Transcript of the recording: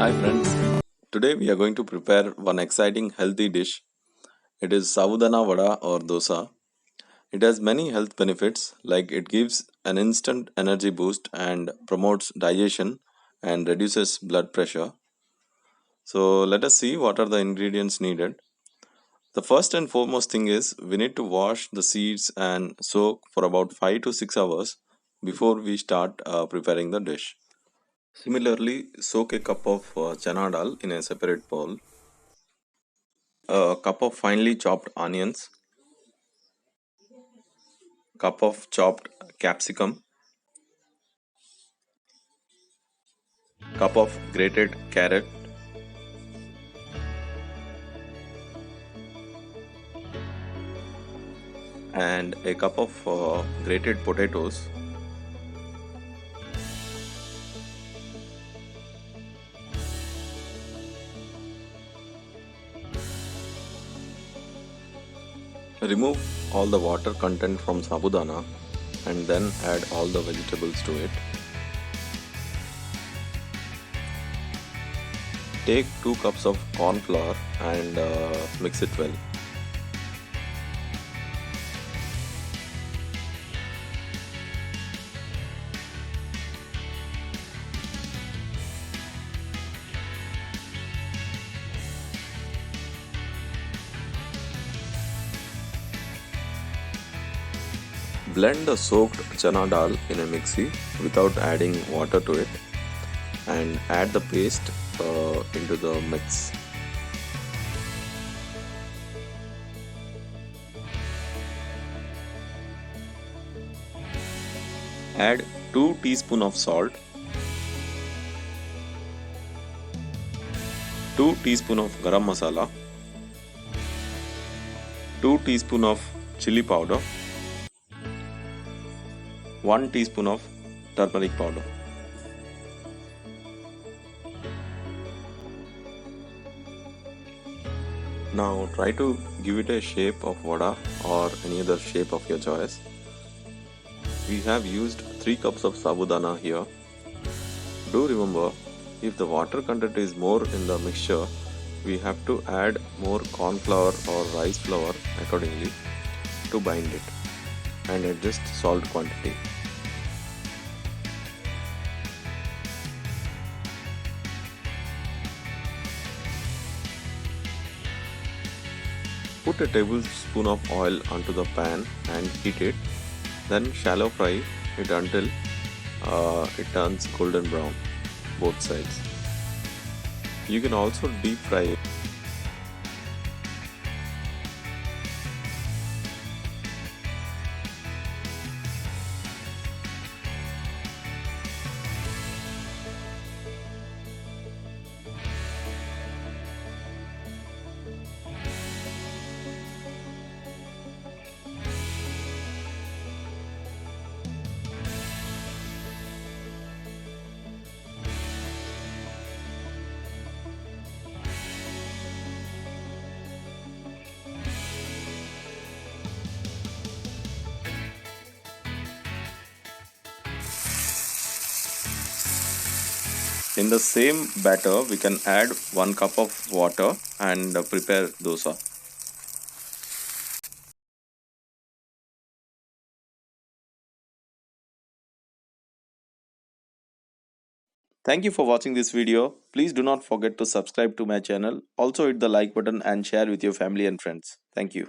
Hi friends, today we are going to prepare one exciting healthy dish. It is Sabudana vada or dosa. It has many health benefits like it gives an instant energy boost and promotes digestion and reduces blood pressure. So let us see what are the ingredients needed. The first and foremost thing is we need to wash the seeds and soak for about 5 to 6 hours before we start preparing the dish. Similarly, soak a cup of chana dal in a separate bowl, a cup of finely chopped onions, cup of chopped capsicum, cup of grated carrot, and a cup of grated potatoes. Remove all the water content from sabudana and then add all the vegetables to it. Take 2 cups of corn flour and mix it well. Blend the soaked chana dal in a mixie without adding water to it and add the paste into the mix. Add 2 teaspoons of salt, 2 teaspoons of garam masala, 2 teaspoons of chili powder, 1 teaspoon of turmeric powder. Now try to give it a shape of vada or any other shape of your choice. We have used 3 cups of sabudana here. Do remember, if the water content is more in the mixture, we have to add more corn flour or rice flour accordingly to bind it and adjust salt quantity. Put a tablespoon of oil onto the pan and heat it. Then shallow fry it until it turns golden brown, both sides. You can also deep fry it. In the same batter, we can add 1 cup of water and prepare dosa. Thank you for watching this video. Please do not forget to subscribe to my channel. Also hit the like button and share with your family and friends. Thank you.